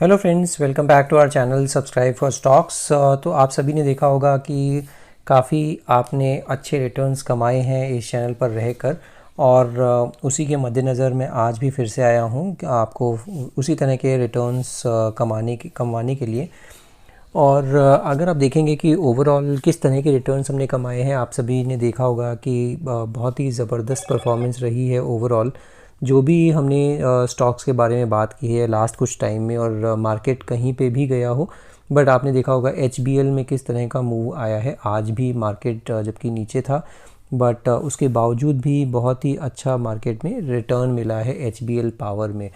Hello friends, welcome back to our channel subscribe for stocks. तो आप सभी ने देखा होगा कि काफ़ी आपने अच्छे रिटर्न्स कमाए हैं इस चैनल पर रहकर, और उसी के मद्देनज़र मैं आज भी फिर से आया हूं कि आपको उसी तरह के रिटर्न्स कमवाने के लिए। और अगर आप देखेंगे कि ओवरऑल किस तरह के रिटर्न्स हमने कमाए हैं, आप सभी ने देखा होगा कि बहुत ही ज़बरदस्त परफॉर्मेंस रही है ओवरऑल। जो भी हमने स्टॉक्स के बारे में बात की है लास्ट कुछ टाइम में, और मार्केट कहीं पे भी गया हो, बट आपने देखा होगा HBL में किस तरह का मूव आया है। आज भी मार्केट जबकि नीचे था, बट उसके बावजूद भी बहुत ही अच्छा मार्केट में रिटर्न मिला है HBL पावर में।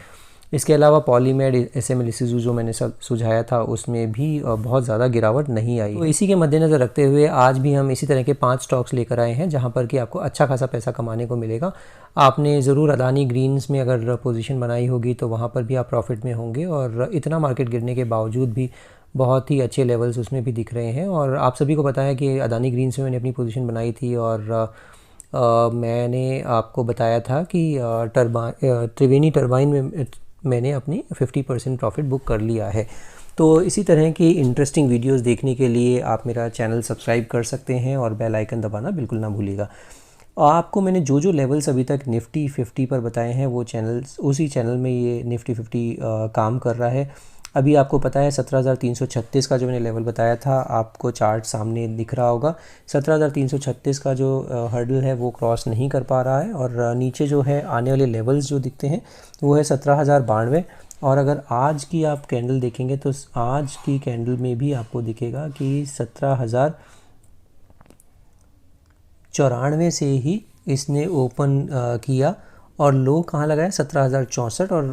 इसके अलावा पॉलीमेड SML इशू जो मैंने सुझाया था उसमें भी बहुत ज़्यादा गिरावट नहीं आई। तो इसी के मद्देनज़र रखते हुए आज भी हम इसी तरह के 5 स्टॉक्स लेकर आए हैं जहां पर कि आपको अच्छा खासा पैसा कमाने को मिलेगा। आपने ज़रूर अदानी ग्रीन्स में अगर पोजीशन बनाई होगी तो वहां पर भी आप प्रॉफिट में होंगे, और इतना मार्केट गिरने के बावजूद भी बहुत ही अच्छे लेवल्स उसमें भी दिख रहे हैं। और आप सभी को पता है कि अदानी ग्रीन्स में मैंने अपनी पोजीशन बनाई थी, और मैंने आपको बताया था कि त्रिवेणी टरबाइन में मैंने अपनी 50% प्रॉफिट बुक कर लिया है। तो इसी तरह की इंटरेस्टिंग वीडियोस देखने के लिए आप मेरा चैनल सब्सक्राइब कर सकते हैं और बेल आइकन दबाना बिल्कुल ना भूलिएगा। आपको मैंने जो जो लेवल्स अभी तक निफ्टी 50 पर बताए हैं वो उसी चैनल में ये निफ्टी 50 काम कर रहा है। अभी आपको पता है 17,336 का जो मैंने लेवल बताया था, आपको चार्ट सामने दिख रहा होगा। 17,336 का जो हर्डल है वो क्रॉस नहीं कर पा रहा है, और नीचे जो है आने वाले लेवल्स जो दिखते हैं वो है 17,092। और अगर आज की आप कैंडल देखेंगे तो आज की कैंडल में भी आपको दिखेगा कि 17,094 से ही इसने ओपन किया, और लो कहाँ लगाया 17,064, और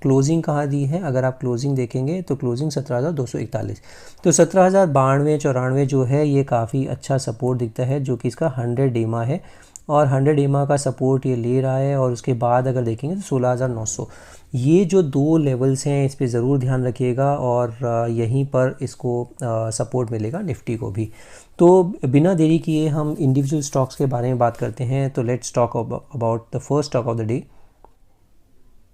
क्लोजिंग कहाँ दी है अगर आप क्लोजिंग देखेंगे तो क्लोजिंग 17,241। तो 17,092 94 जो है ये काफ़ी अच्छा सपोर्ट दिखता है, जो कि इसका 100 EMA है, और 100 EMA का सपोर्ट ये ले रहा है। और उसके बाद अगर देखेंगे तो 16,900, ये जो दो लेवल्स हैं इस पे ज़रूर ध्यान रखिएगा, और यहीं पर इसको सपोर्ट मिलेगा निफ्टी को भी। तो बिना देरी किए हम इंडिविजुअल स्टॉक्स के बारे में बात करते हैं। तो let's talk about the first stock of the day.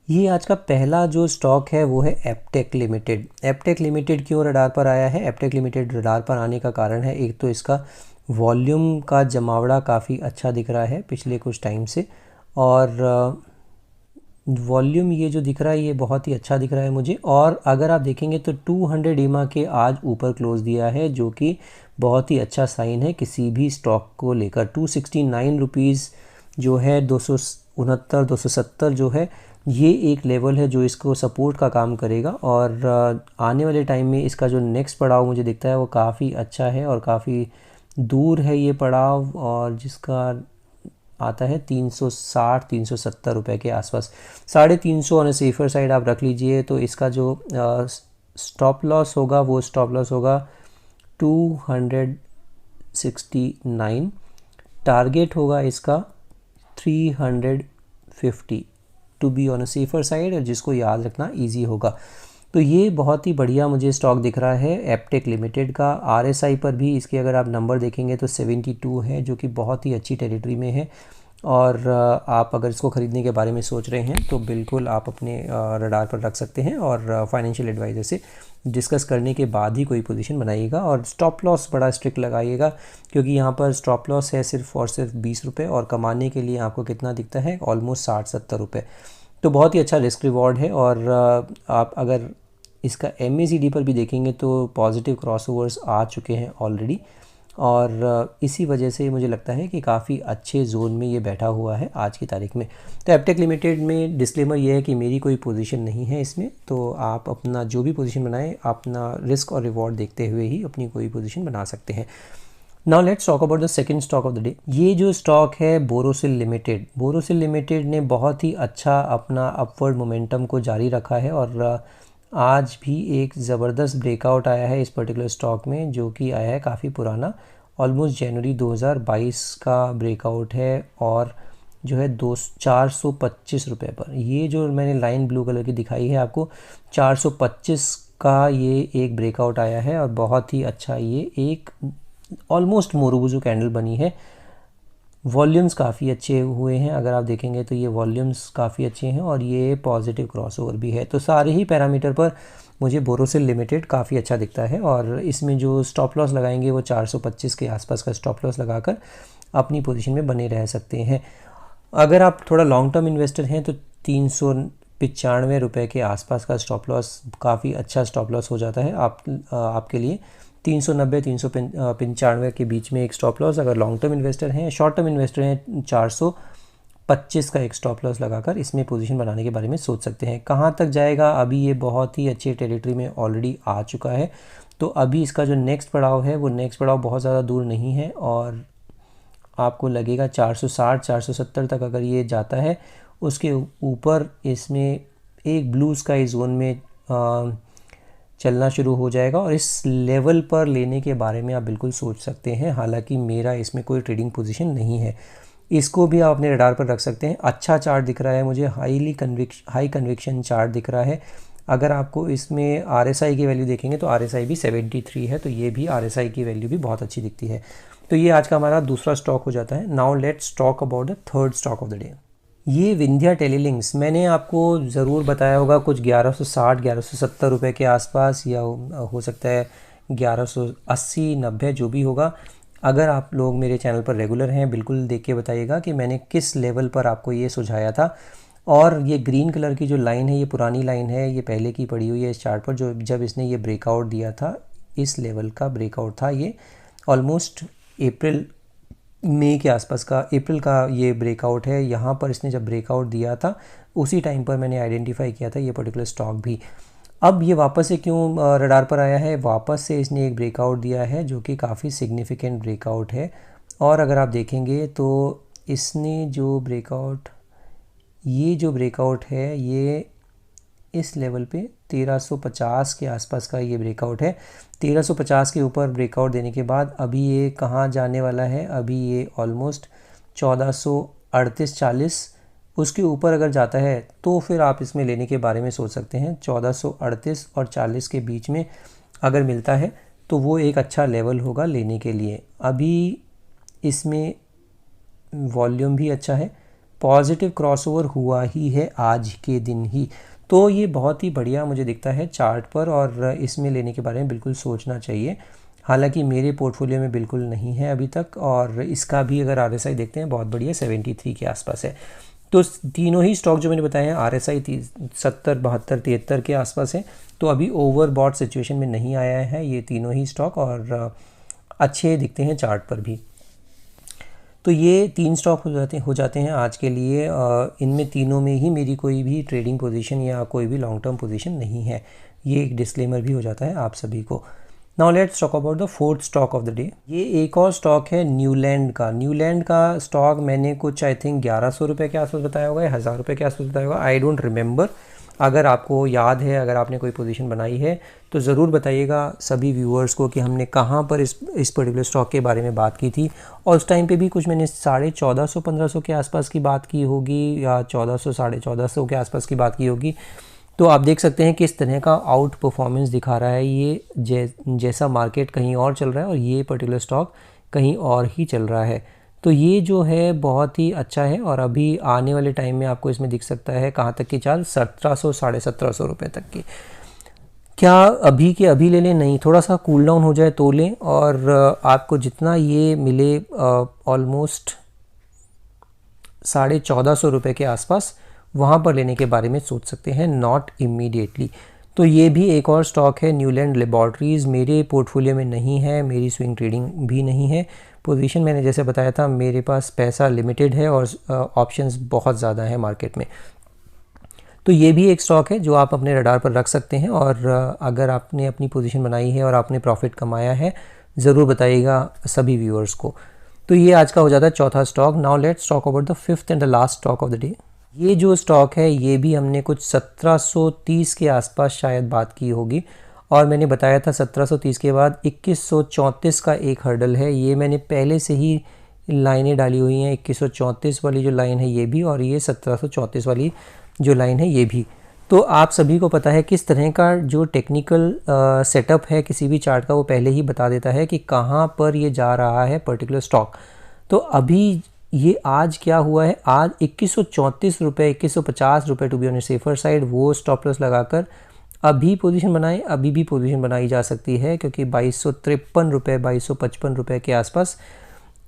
ये आज का पहला जो स्टॉक है वो है एपटेक लिमिटेड। एपटेक लिमिटेड क्यों रडार पर आया है? एपटेक लिमिटेड रडार पर आने का कारण है, एक तो इसका वॉल्यूम का जमावड़ा काफ़ी अच्छा दिख रहा है पिछले कुछ टाइम से, और वॉल्यूम ये जो दिख रहा है ये बहुत ही अच्छा दिख रहा है मुझे। और अगर आप देखेंगे तो 200 EMA के आज ऊपर क्लोज दिया है, जो कि बहुत ही अच्छा साइन है किसी भी स्टॉक को लेकर। 269 रुपीज़ जो है, 269 270 जो है, ये एक लेवल है जो इसको सपोर्ट का काम करेगा। और आने वाले टाइम में इसका जो नेक्स्ट पड़ाव मुझे दिखता है वो काफ़ी अच्छा है और काफ़ी दूर है ये पड़ाव, और जिसका आता है 360 370 रुपये के आसपास। 350 ऑन सेफर साइड आप रख लीजिए। तो इसका जो स्टॉप लॉस होगा वो स्टॉप लॉस होगा 269। टारगेट होगा इसका 350 to be on a safer side, जिसको याद रखना इजी होगा। तो ये बहुत ही बढ़िया मुझे स्टॉक दिख रहा है एपटेक लिमिटेड का। RSI पर भी इसके अगर आप नंबर देखेंगे तो 72 है, जो कि बहुत ही अच्छी टेरिटरी में है। और आप अगर इसको ख़रीदने के बारे में सोच रहे हैं तो बिल्कुल आप अपने रडार पर रख सकते हैं, और फाइनेंशियल एडवाइज़र से डिस्कस करने के बाद ही कोई पोजीशन बनाइएगा। और स्टॉप लॉस बड़ा स्ट्रिक्ट लगाइएगा, क्योंकि यहाँ पर स्टॉप लॉस है सिर्फ और सिर्फ 20 रुपये, और कमाने के लिए आपको कितना दिखता है ऑलमोस्ट 60-70 रुपये। तो बहुत ही अच्छा रिस्क रिवॉर्ड है। और आप अगर इसका MACD पर भी देखेंगे तो पॉजिटिव क्रॉसओवर्स आ चुके हैं ऑलरेडी, और इसी वजह से मुझे लगता है कि काफ़ी अच्छे जोन में ये बैठा हुआ है आज की तारीख में। तो एपटेक लिमिटेड में डिस्क्लेमर ये है कि मेरी कोई पोजीशन नहीं है इसमें, तो आप अपना जो भी पोजीशन बनाएं अपना रिस्क और रिवॉर्ड देखते हुए ही अपनी कोई पोजीशन बना सकते हैं। Now let's talk about the second stock of the day. ये जो स्टॉक है बोरोसिल लिमिटेड। बोरोसिल लिमिटेड ने बहुत ही अच्छा अपना अपवर्ड मोमेंटम को जारी रखा है, और आज भी एक ज़बरदस्त ब्रेकआउट आया है इस पर्टिकुलर स्टॉक में, जो कि आया है काफ़ी पुराना, ऑलमोस्ट जनवरी 2022 का ब्रेकआउट है, और जो है 425 रुपये पर। ये जो मैंने लाइन ब्लू कलर की दिखाई है आपको, 425 का ये एक ब्रेकआउट आया है, और बहुत ही अच्छा ये एक ऑलमोस्ट मोरूबुजू कैंडल बनी है। वॉल्यूम्स काफ़ी अच्छे हुए हैं, अगर आप देखेंगे तो ये वॉल्यूम्स काफ़ी अच्छे हैं, और ये पॉजिटिव क्रॉसओवर भी है। तो सारे ही पैरामीटर पर मुझे बोरोसिल लिमिटेड काफ़ी अच्छा दिखता है। और इसमें जो स्टॉप लॉस लगाएंगे वो 425 के आसपास का स्टॉप लॉस लगाकर अपनी पोजीशन में बने रह सकते हैं। अगर आप थोड़ा लॉन्ग टर्म इन्वेस्टर हैं तो 395 रुपये के आसपास का स्टॉप लॉस काफ़ी अच्छा स्टॉप लॉस हो जाता है आपके लिए। 390 395 के बीच में एक स्टॉप लॉस अगर लॉन्ग टर्म इन्वेस्टर हैं। शॉर्ट टर्म इन्वेस्टर हैं 425 का एक स्टॉप लॉस लगाकर इसमें पोजीशन बनाने के बारे में सोच सकते हैं। कहाँ तक जाएगा, अभी ये बहुत ही अच्छी टेरिटरी में ऑलरेडी आ चुका है, तो अभी इसका जो नेक्स्ट पड़ाव है वो नेक्स्ट पड़ाव बहुत ज़्यादा दूर नहीं है और आपको लगेगा 460 470 तक अगर ये जाता है, उसके ऊपर इसमें एक ब्लू स्काई जोन में चलना शुरू हो जाएगा और इस लेवल पर लेने के बारे में आप बिल्कुल सोच सकते हैं। हालांकि मेरा इसमें कोई ट्रेडिंग पोजीशन नहीं है, इसको भी आप अपने रडार पर रख सकते हैं। अच्छा चार्ट दिख रहा है मुझे, हाई कन्विक्शन चार्ट दिख रहा है। अगर आपको इसमें RSI की वैल्यू देखेंगे तो RSI भी 73 है, तो ये भी RSI की वैल्यू भी बहुत अच्छी दिखती है। तो ये आज का हमारा दूसरा स्टॉक हो जाता है। Now let's talk about the third stock of the day. ये विंध्या टेलीलिंक्स, मैंने आपको ज़रूर बताया होगा कुछ 1160 1170 रुपये के आसपास, या हो सकता है 1180 90 जो भी होगा। अगर आप लोग मेरे चैनल पर रेगुलर हैं बिल्कुल देख के बताइएगा कि मैंने किस लेवल पर आपको ये सुझाया था। और ये ग्रीन कलर की जो लाइन है ये पुरानी लाइन है, ये पहले की पड़ी हुई है इस चार्ट पर। जो जब इसने ये ब्रेकआउट दिया था, इस लेवल का ब्रेकआउट था ये, ऑलमोस्ट मई के आसपास का, अप्रैल का ये ब्रेकआउट है। यहाँ पर इसने जब ब्रेकआउट दिया था उसी टाइम पर मैंने आइडेंटिफाई किया था ये पर्टिकुलर स्टॉक भी। अब ये वापस से क्यों रडार पर आया है, वापस से इसने एक ब्रेकआउट दिया है जो कि काफ़ी सिग्निफिकेंट ब्रेकआउट है। और अगर आप देखेंगे तो इसने जो ब्रेकआउट है ये इस लेवल पे 1350 के आसपास का ये ब्रेकआउट है। 1350 के ऊपर ब्रेकआउट देने के बाद अभी ये कहाँ जाने वाला है, अभी ये ऑलमोस्ट 1438-40 उसके ऊपर अगर जाता है तो फिर आप इसमें लेने के बारे में सोच सकते हैं। 1438 और 40 के बीच में अगर मिलता है तो वो एक अच्छा लेवल होगा लेने के लिए। अभी इसमें वॉल्यूम भी अच्छा है, पॉजिटिव क्रॉसओवर हुआ ही है आज के दिन ही, तो ये बहुत ही बढ़िया मुझे दिखता है चार्ट पर और इसमें लेने के बारे में बिल्कुल सोचना चाहिए। हालांकि मेरे पोर्टफोलियो में बिल्कुल नहीं है अभी तक, और इसका भी अगर RSI देखते हैं बहुत बढ़िया 73 के आसपास है। तो तीनों ही स्टॉक जो मैंने बताए हैं RSI 70 72 73 के आसपास है, तो अभी ओवरबॉट सिचुएशन में नहीं आया है ये तीनों ही स्टॉक और अच्छे दिखते हैं चार्ट पर भी। तो ये 3 स्टॉक हो जाते हैं आज के लिए। इनमें तीनों में ही मेरी कोई भी ट्रेडिंग पोजीशन या कोई भी लॉन्ग टर्म पोजीशन नहीं है, ये एक डिस्क्लेमर भी हो जाता है आप सभी को। Now let's talk about the fourth stock of the day. ये एक और स्टॉक है न्यूलैंड का स्टॉक मैंने कुछ आई थिंक 1100 रुपये के आसपास बताया होगा या 1000 रुपये के आसपास बताया होगा, आई डोंट रिमेंबर। अगर आपको याद है, अगर आपने कोई पोजीशन बनाई है तो ज़रूर बताइएगा सभी व्यूअर्स को कि हमने कहाँ पर इस पर्टिकुलर स्टॉक के बारे में बात की थी। और उस टाइम पे भी कुछ मैंने 1450 1500 के आसपास की बात की होगी या 1400 1450 के आसपास की बात की होगी। तो आप देख सकते हैं कि इस तरह का आउट परफॉर्मेंस दिखा रहा है ये, जैसा मार्केट कहीं और चल रहा है और ये पर्टिकुलर स्टॉक कहीं और ही चल रहा है। तो ये जो है बहुत ही अच्छा है और अभी आने वाले टाइम में आपको इसमें दिख सकता है कहाँ तक की चाल, 1700 1750 रुपये तक की। क्या अभी के अभी ले लें? नहीं, थोड़ा सा कूल डाउन हो जाए तो लें। और आपको जितना ये मिले ऑलमोस्ट 1450 रुपये के आसपास, वहाँ पर लेने के बारे में सोच सकते हैं, नॉट इमीडिएटली। तो ये भी एक और स्टॉक है न्यूलैंड लेबॉर्ट्रीज़, मेरे पोर्टफोलियो में नहीं है, मेरी स्विंग ट्रेडिंग भी नहीं है। पोजीशन मैंने जैसे बताया था, मेरे पास पैसा लिमिटेड है और ऑप्शंस बहुत ज़्यादा हैं मार्केट में। तो ये भी एक स्टॉक है जो आप अपने रडार पर रख सकते हैं। और अगर आपने अपनी पोजीशन बनाई है और आपने प्रॉफिट कमाया है, ज़रूर बताइएगा सभी व्यूअर्स को। तो ये आज का हो जाता है चौथा stock. Now let's talk about the fifth and the last stock of the day. ये जो स्टॉक है ये भी हमने कुछ 1730 के आसपास शायद बात की होगी, और मैंने बताया था 1730 के बाद 2134 का एक हर्डल है। ये मैंने पहले से ही लाइनें डाली हुई हैं, 2134 वाली जो लाइन है ये भी, और ये 1734 वाली जो लाइन है ये भी। तो आप सभी को पता है किस तरह का जो टेक्निकल सेटअप है किसी भी चार्ट का, वो पहले ही बता देता है कि कहाँ पर ये जा रहा है पर्टिकुलर स्टॉक। तो अभी ये आज क्या हुआ है, आज 2134 रुपये 2150 रुपये to be on safer side, वो स्टॉप लॉस लगाकर अभी पोजीशन बनाएं, अभी भी पोजीशन बनाई जा सकती है, क्योंकि 2253 रुपये 2255 रुपये के आसपास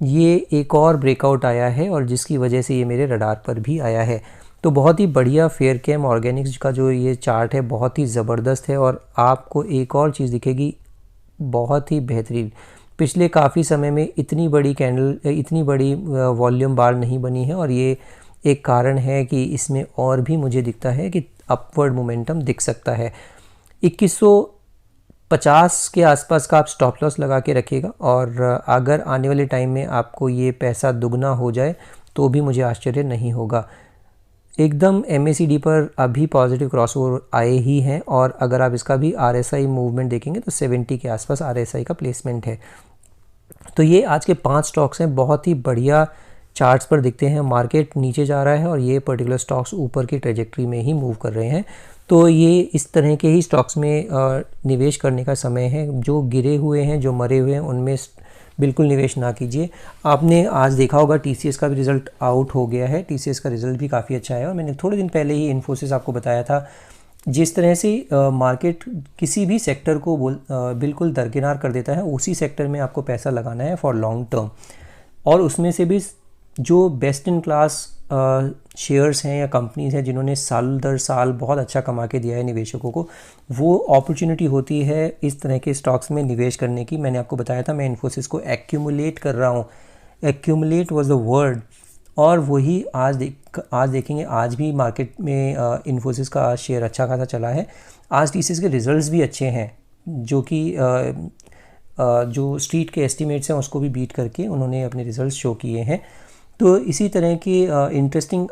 ये एक और ब्रेकआउट आया है और जिसकी वजह से ये मेरे रडार पर भी आया है। तो बहुत ही बढ़िया फेयरकेम ऑर्गेनिक्स का जो ये चार्ट है बहुत ही ज़बरदस्त है और आपको एक और चीज़ दिखेगी बहुत ही बेहतरीन। पिछले काफ़ी समय में इतनी बड़ी कैंडल, इतनी बड़ी वॉल्यूम बार नहीं बनी है और ये एक कारण है कि इसमें और भी मुझे दिखता है कि अपवर्ड मोमेंटम दिख सकता है। 2150 के आसपास का आप स्टॉप लॉस लगा के रखिएगा और अगर आने वाले टाइम में आपको ये पैसा दुगना हो जाए तो भी मुझे आश्चर्य नहीं होगा। एकदम MACD पर अभी पॉजिटिव क्रॉसओवर आए ही हैं और अगर आप इसका भी RSI मूवमेंट देखेंगे तो 70 के आसपास RSI का प्लेसमेंट है। तो ये आज के 5 स्टॉक्स हैं, बहुत ही बढ़िया चार्ट्स पर दिखते हैं। मार्केट नीचे जा रहा है और ये पर्टिकुलर स्टॉक्स ऊपर की ट्रेजेक्ट्री में ही मूव कर रहे हैं। तो ये इस तरह के ही स्टॉक्स में निवेश करने का समय है। जो गिरे हुए हैं, जो मरे हुए हैं, उनमें बिल्कुल निवेश ना कीजिए। आपने आज देखा होगा TCS का भी रिज़ल्ट आउट हो गया है। TCS का रिज़ल्ट भी काफ़ी अच्छा है और मैंने थोड़े दिन पहले ही इन्फोसिस आपको बताया था। जिस तरह से मार्केट किसी भी सेक्टर को बिल्कुल दरकिनार कर देता है, उसी सेक्टर में आपको पैसा लगाना है फॉर लॉन्ग टर्म। और उसमें से भी जो बेस्ट इन क्लास शेयर्स हैं या कंपनीज़ हैं जिन्होंने साल दर साल बहुत अच्छा कमा के दिया है निवेशकों को, वो अपॉर्चुनिटी होती है इस तरह के स्टॉक्स में निवेश करने की। मैंने आपको बताया था मैं इन्फोसिस को एक्यूमुलेट कर रहा हूँ। Accumulate was the word. और वही आज देखेंगे, आज भी मार्केट में इन्फोसिस का शेयर अच्छा खासा चला है। आज TCS के रिजल्ट्स भी अच्छे हैं, जो कि जो स्ट्रीट के एस्टिमेट्स हैं उसको भी बीट करके उन्होंने अपने रिजल्ट्स शो किए हैं। तो इसी तरह के इंटरेस्टिंग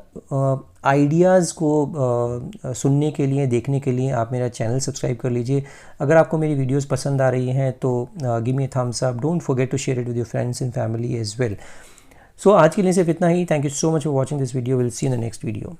आइडियाज़ को सुनने के लिए, देखने के लिए आप मेरा चैनल सब्सक्राइब कर लीजिए। अगर आपको मेरी वीडियोस पसंद आ रही हैं तो give me thumbs up. Don't forget to share it with your friends and family as well. So आज के लिए सिर्फ इतना ही। Thank you so much for watching this video. Will see in the next video.